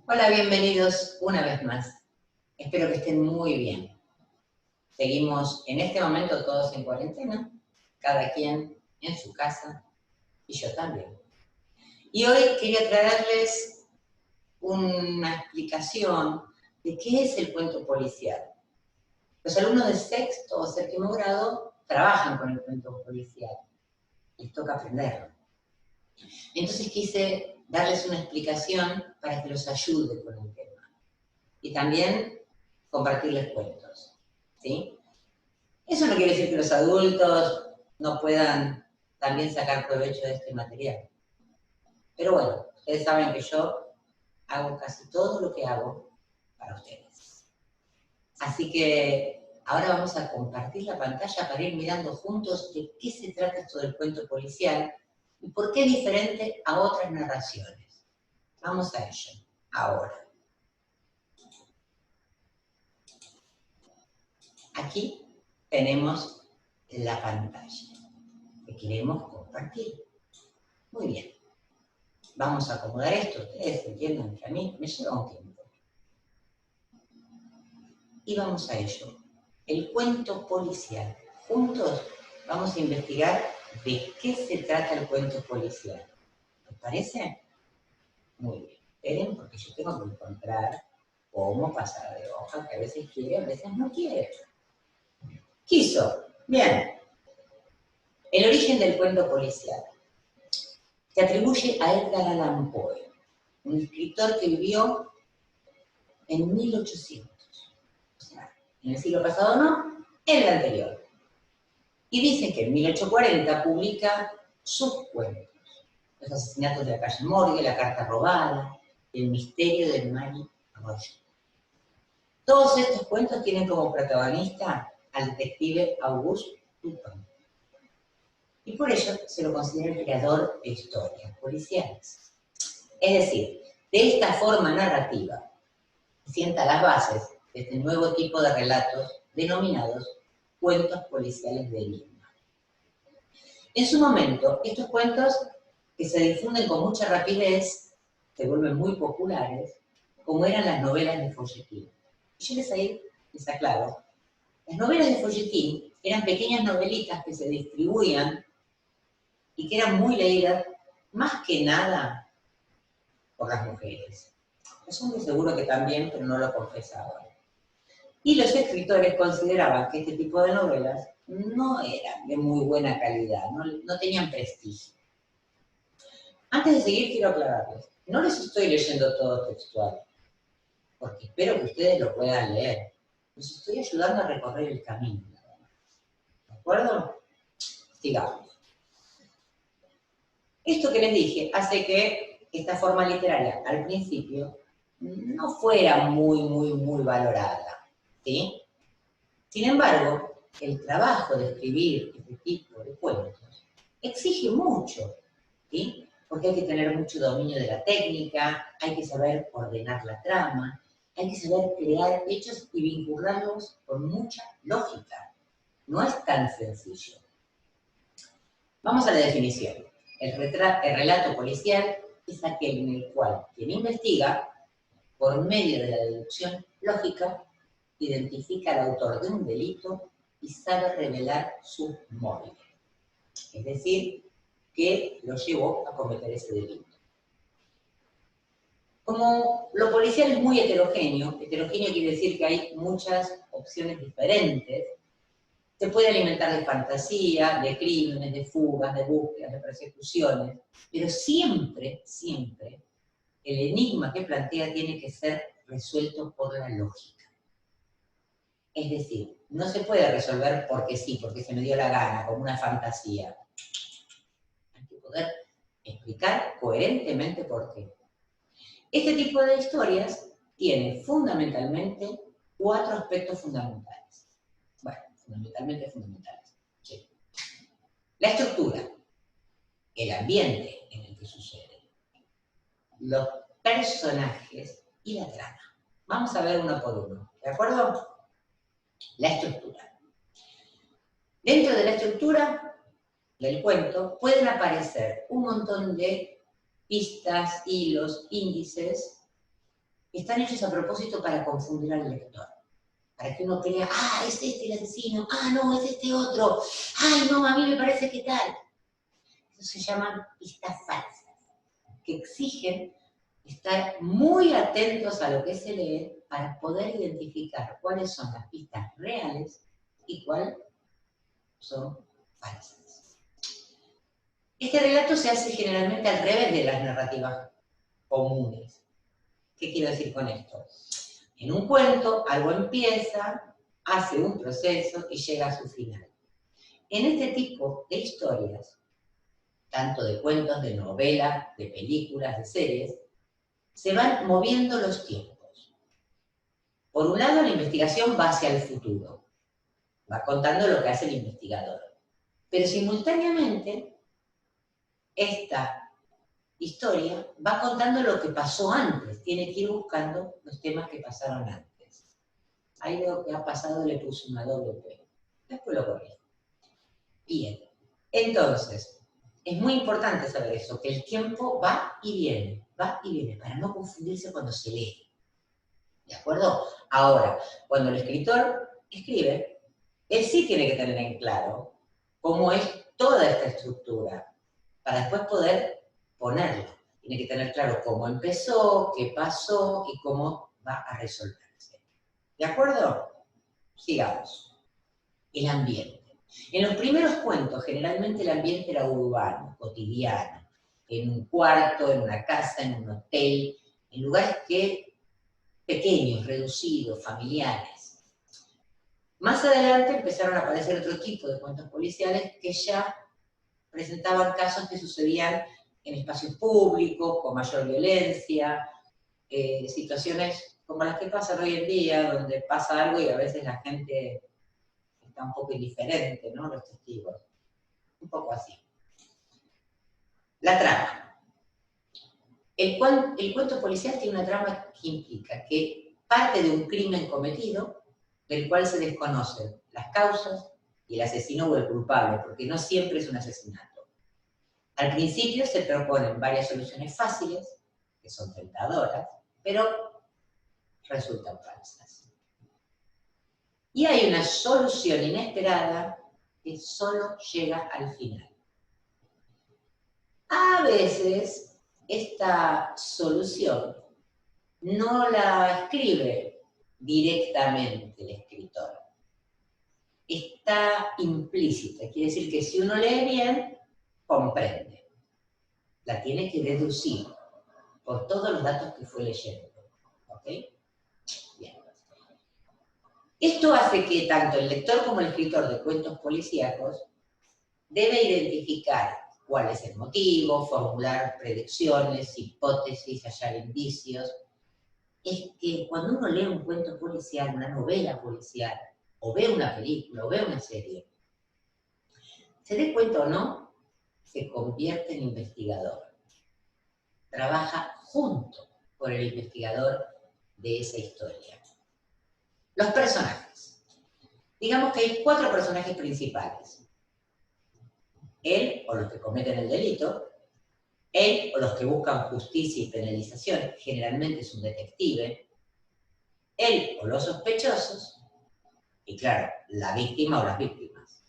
Hola, bienvenidos una vez más. Espero que estén muy bien. Seguimos en este momento todos en cuarentena, cada quien en su casa y yo también. Y hoy quería traerles una explicación de qué es el cuento policial. Los alumnos de sexto o séptimo grado trabajan con el cuento policial. Les toca aprenderlo. Entonces quise darles una explicación para que los ayude con el tema. Y también compartirles cuentos, ¿sí? Eso no quiere decir que los adultos no puedan también sacar provecho de este material. Pero bueno, ustedes saben que yo hago casi todo lo que hago para ustedes. Así que ahora vamos a compartir la pantalla para ir mirando juntos de qué se trata esto del cuento policial y por qué es diferente a otras narraciones. Vamos a ello, ahora. Aquí tenemos la pantalla que queremos compartir. Muy bien. Vamos a acomodar esto. Ustedes entiendan que a mí me lleva un tiempo. Y vamos a ello. El cuento policial. Juntos vamos a investigar de qué se trata el cuento policial. ¿Les parece? Muy bien. Esperen, porque yo tengo que encontrar cómo pasar de hoja, que a veces quiere, a veces no quiere. Quiso. Bien. El origen del cuento policial se atribuye a Edgar Allan Poe, un escritor que vivió en 1800. O sea, en el siglo pasado no, en el anterior. Y dicen que en 1840 publica sus cuentos. Los asesinatos de la calle Morgue, la carta robada, el misterio del Mary Arroyo. Todos estos cuentos tienen como protagonista al detective Auguste Dupin. Y por ello se lo considera el creador de historias policiales. Es decir, de esta forma narrativa, sienta las bases de este nuevo tipo de relatos denominados cuentos policiales de enigma. En su momento, estos cuentos que se difunden con mucha rapidez, se vuelven muy populares, como eran las novelas de folletín. Y yo les aclaro, las novelas de folletín eran pequeñas novelitas que se distribuían y que eran muy leídas, más que nada, por las mujeres. Los hombres seguro que también, pero no lo confesaban. Y los escritores consideraban que este tipo de novelas no eran de muy buena calidad, no tenían prestigio. Antes de seguir, quiero aclararles, no les estoy leyendo todo textual, porque espero que ustedes lo puedan leer. Les estoy ayudando a recorrer el camino. ¿De acuerdo? Sigamos. Esto que les dije hace que esta forma literaria, al principio, no fuera muy valorada, ¿sí? Sin embargo, el trabajo de escribir este tipo de cuentos exige mucho, ¿sí? Porque hay que tener mucho dominio de la técnica, hay que saber ordenar la trama, hay que saber crear hechos y vincularlos con mucha lógica. No es tan sencillo. Vamos a la definición. El relato policial es aquel en el cual quien investiga, por medio de la deducción lógica, identifica al autor de un delito y sabe revelar sus móviles. Es decir, que lo llevó a cometer ese delito. Como lo policial es muy heterogéneo quiere decir que hay muchas opciones diferentes, se puede alimentar de fantasía, de crímenes, de fugas, de búsquedas, de persecuciones, pero siempre el enigma que plantea tiene que ser resuelto por la lógica. Es decir, no se puede resolver porque sí, porque se me dio la gana, como una fantasía. Hay que poder explicar coherentemente por qué. Este tipo de historias tiene fundamentalmente 4 aspectos fundamentales. Bueno, fundamentalmente fundamentales. Sí. La estructura, el ambiente en el que sucede, los personajes y la trama. Vamos a ver uno por uno, ¿de acuerdo? La estructura. Dentro de la estructura del cuento pueden aparecer un montón de pistas, hilos, índices están hechos a propósito para confundir al lector. Para que uno crea, ah, es este el asesino, ah, no, es este otro, ay, no, a mí me parece que tal. Eso se llaman pistas falsas, que exigen estar muy atentos a lo que se lee para poder identificar cuáles son las pistas reales y cuáles son falsas. Este relato se hace generalmente al revés de las narrativas comunes. ¿Qué quiero decir con esto? En un cuento, algo empieza, hace un proceso y llega a su final. En este tipo de historias, tanto de cuentos, de novelas, de películas, de series, se van moviendo los tiempos. Por un lado, la investigación va hacia el futuro, va contando lo que hace el investigador. Pero simultáneamente, esta historia va contando lo que pasó antes, tiene que ir buscando los temas que pasaron antes. Ahí lo que ha pasado le puse una doble P. Después lo corrijo. Bien. Entonces, es muy importante saber eso, que el tiempo va y viene, para no confundirse cuando se lee. ¿De acuerdo? Ahora, cuando el escritor escribe, él sí tiene que tener en claro cómo es toda esta estructura, para después poder ponerla. Tiene que tener claro cómo empezó, qué pasó y cómo va a resolverse. ¿De acuerdo? Sigamos. El ambiente. En los primeros cuentos, generalmente el ambiente era urbano, cotidiano, en un cuarto, en una casa, en un hotel, en lugares pequeños, reducidos, familiares. Más adelante empezaron a aparecer otro tipo de cuentos policiales que ya presentaban casos que sucedían en espacios públicos, con mayor violencia, situaciones como las que pasan hoy en día, donde pasa algo y a veces la gente está un poco indiferente, ¿no? Los testigos. Un poco así. La trama. El cuento policial tiene una trama que implica que parte de un crimen cometido, del cual se desconocen las causas y el asesino o el culpable, porque no siempre es un asesinato. Al principio se proponen varias soluciones fáciles, que son tentadoras, pero resultan falsas. Y hay una solución inesperada que solo llega al final. A veces esta solución no la escribe directamente el escritor. Está implícita, quiere decir que si uno lee bien, comprende. La tiene que deducir por todos los datos que fue leyendo. ¿Ok? Bien. Esto hace que tanto el lector como el escritor de cuentos policíacos debe identificar cuál es el motivo, formular predicciones, hipótesis, hallar indicios. Es que cuando uno lee un cuento policial, una novela policial, o ve una película, o ve una serie, se dé cuenta o no, se convierte en investigador. Trabaja junto con el investigador de esa historia. Los personajes. Digamos que hay 4 personajes principales. Él o los que cometen el delito, él o los que buscan justicia y penalización, generalmente es un detective, él o los sospechosos, y claro, la víctima o las víctimas.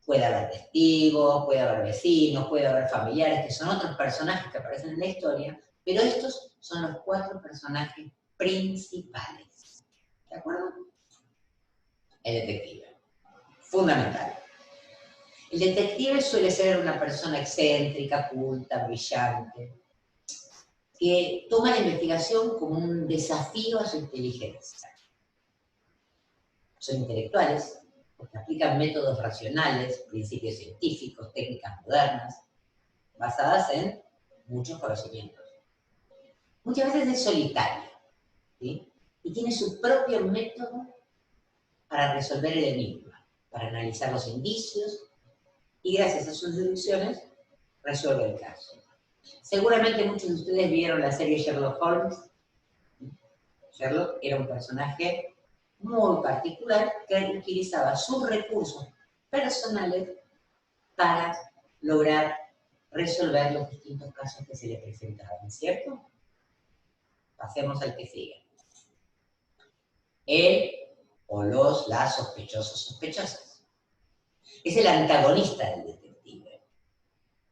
Puede haber testigos, puede haber vecinos, puede haber familiares, que son otros personajes que aparecen en la historia, pero estos son los 4 personajes principales. ¿De acuerdo? El detective. Fundamental. El detective suele ser una persona excéntrica, culta, brillante, que toma la investigación como un desafío a su inteligencia. Son intelectuales, porque aplican métodos racionales, principios científicos, técnicas modernas, basadas en muchos conocimientos. Muchas veces es solitario, ¿sí? Y tiene su propio método para resolver el enigma, para analizar los indicios, y gracias a sus deducciones resuelve el caso. Seguramente muchos de ustedes vieron la serie Sherlock Holmes. Sherlock era un personaje muy particular que utilizaba sus recursos personales para lograr resolver los distintos casos que se le presentaban, ¿cierto? Pasemos al que sigue. El o las sospechosos sospechosas. Es el antagonista del detective.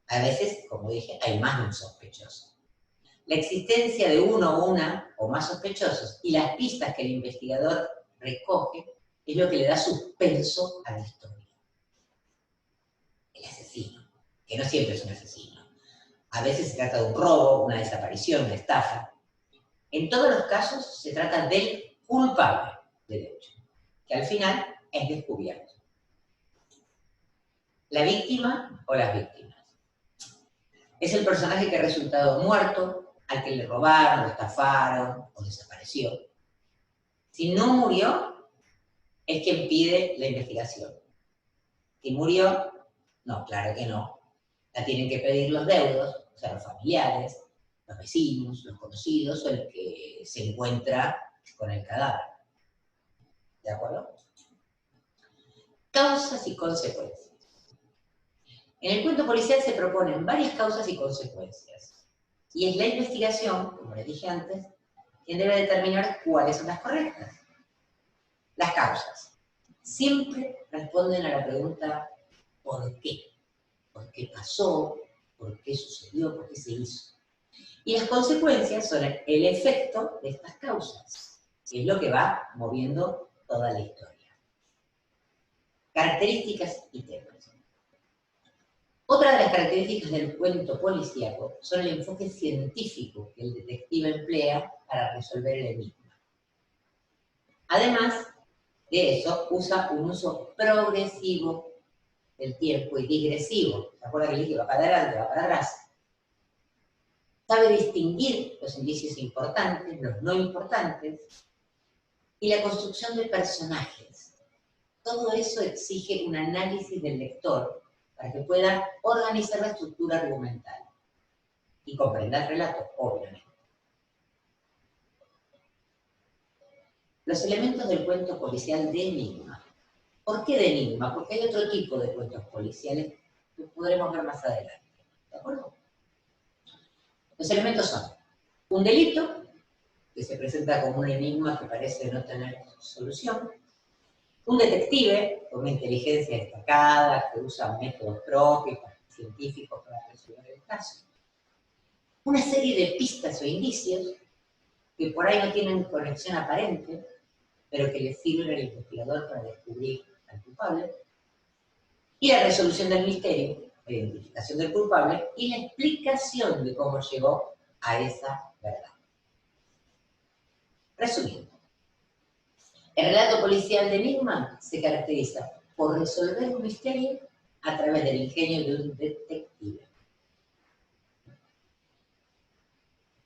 A veces, como dije, hay más de un sospechoso. La existencia de uno o una o más sospechosos y las pistas que el investigador recoge es lo que le da suspenso a la historia. El asesino, que no siempre es un asesino. A veces se trata de un robo, una desaparición, una estafa. En todos los casos se trata del culpable del hecho, que al final es descubierto. La víctima o las víctimas. Es el personaje que ha resultado muerto, al que le robaron, lo estafaron o desapareció. Si no murió, es quien pide la investigación. Si murió, no, claro que no. La tienen que pedir los deudos, o sea, los familiares, los vecinos, los conocidos o el que se encuentra con el cadáver. ¿De acuerdo? Causas y consecuencias. En el cuento policial se proponen varias causas y consecuencias. Y es la investigación, como les dije antes, quien debe determinar cuáles son las correctas. Las causas siempre responden a la pregunta ¿por qué? ¿Por qué pasó? ¿Por qué sucedió? ¿Por qué se hizo? Y las consecuencias son el efecto de estas causas, que es lo que va moviendo toda la historia. Características y temas. Otra de las características del cuento policíaco son el enfoque científico que el detective emplea para resolver el enigma. Además de eso, usa un uso progresivo del tiempo y digresivo. ¿Se acuerdan que le dije va para adelante, va para atrás? Sabe distinguir los indicios importantes, los no importantes, y la construcción de personajes. Todo eso exige un análisis del lector para que pueda organizar la estructura argumental y comprender el relato, obviamente. Los elementos del cuento policial de enigma. ¿Por qué de enigma? Porque hay otro tipo de cuentos policiales que podremos ver más adelante. ¿De acuerdo? Los elementos son un delito, que se presenta como un enigma que parece no tener solución, un detective con una inteligencia destacada, que usa métodos propios, científicos para resolver el caso, una serie de pistas o indicios que por ahí no tienen conexión aparente, pero que le sirven al investigador para descubrir al culpable, y la resolución del misterio, la identificación del culpable y la explicación de cómo llegó a esa verdad. Resumiendo, el relato policial de enigma se caracteriza por resolver un misterio a través del ingenio de un detective.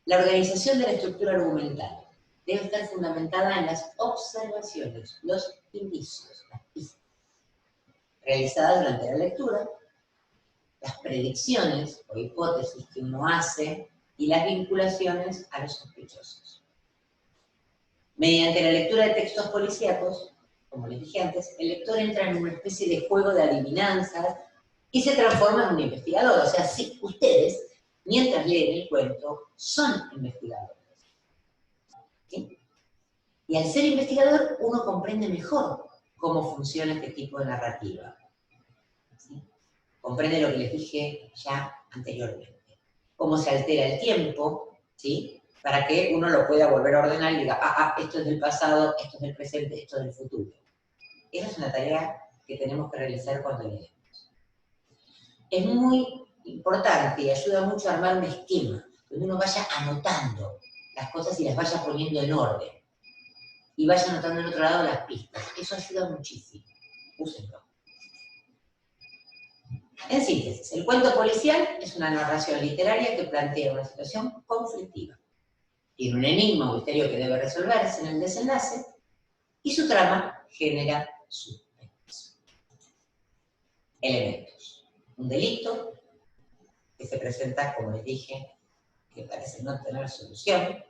La organización de la estructura argumental debe estar fundamentada en las observaciones, los indicios, las pistas, realizadas durante la lectura, las predicciones o hipótesis que uno hace y las vinculaciones a los sospechosos. Mediante la lectura de textos policíacos, como les dije antes, el lector entra en una especie de juego de adivinanzas y se transforma en un investigador. O sea, sí, ustedes, mientras leen el cuento, son investigadores. ¿Sí? Y al ser investigador, uno comprende mejor cómo funciona este tipo de narrativa. ¿Sí? Comprende lo que les dije ya anteriormente. Cómo se altera el tiempo, ¿sí? Para que uno lo pueda volver a ordenar y diga, esto es del pasado, esto es del presente, esto es del futuro. Esa es una tarea que tenemos que realizar cuando leemos. Es muy importante y ayuda mucho a armar un esquema, donde uno vaya anotando las cosas y las vaya poniendo en orden. Y vaya anotando en otro lado las pistas. Eso ayuda muchísimo. Úsenlo. En síntesis, el cuento policial es una narración literaria que plantea una situación conflictiva. Tiene un enigma o misterio que debe resolverse en el desenlace y su trama genera suspenso. Elementos. Un delito que se presenta, como les dije, que parece no tener solución.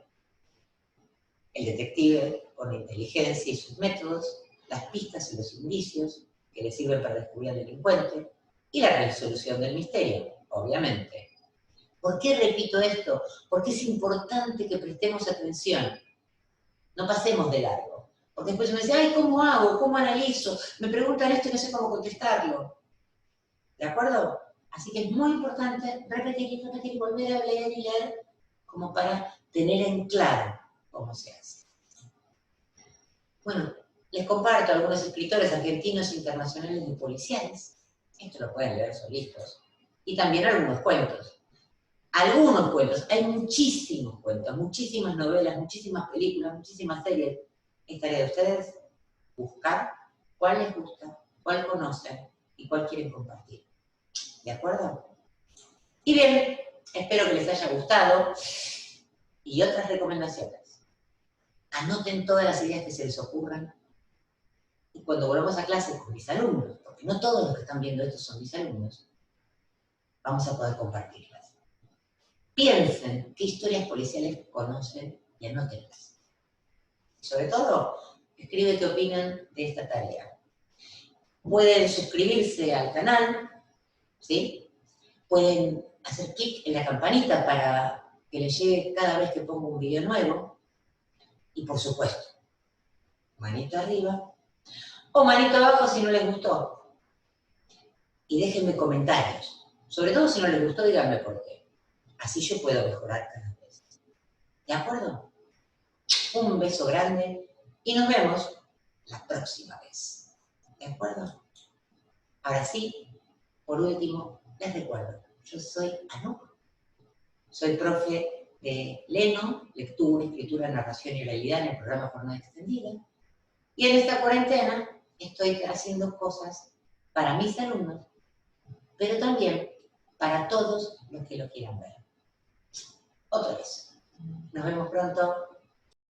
El detective con inteligencia y sus métodos, las pistas y los indicios que le sirven para descubrir al delincuente y la resolución del misterio, obviamente. ¿Por qué repito esto? Porque es importante que prestemos atención. No pasemos de largo. Porque después me dice, ay, ¿cómo hago? ¿Cómo analizo? Me preguntan esto y no sé cómo contestarlo. ¿De acuerdo? Así que es muy importante repetir, volver a leer y leer, como para tener en claro cómo se hace. Bueno, les comparto algunos escritores argentinos, internacionales y policiales. Esto lo pueden leer solitos. Y también algunos cuentos. Algunos cuentos. Hay muchísimos cuentos, muchísimas novelas, muchísimas películas, muchísimas series. Es tarea de ustedes buscar cuál les gusta, cuál conocen y cuál quieren compartir. ¿De acuerdo? Y bien, espero que les haya gustado. Y otras recomendaciones. Anoten todas las ideas que se les ocurran. Y cuando volvamos a clase con mis alumnos, porque no todos los que están viendo esto son mis alumnos, vamos a poder compartirlas. Piensen qué historias policiales conocen y anótenlas. Y sobre todo, escribe qué opinan de esta tarea. Pueden suscribirse al canal, ¿sí? Pueden hacer clic en la campanita para que les llegue cada vez que pongo un video nuevo. Y por supuesto, manito arriba o manito abajo si no les gustó. Y déjenme comentarios. Sobre todo si no les gustó, díganme por qué. Así yo puedo mejorar cada vez. ¿De acuerdo? Un beso grande y nos vemos la próxima vez. ¿De acuerdo? Ahora sí, por último, les recuerdo, yo soy Anup. Soy profe de Leno, lectura, escritura, narración y realidad en el programa Jornada Extendida. Y en esta cuarentena estoy haciendo cosas para mis alumnos, pero también para todos los que lo quieran ver. Otra vez. Nos vemos pronto.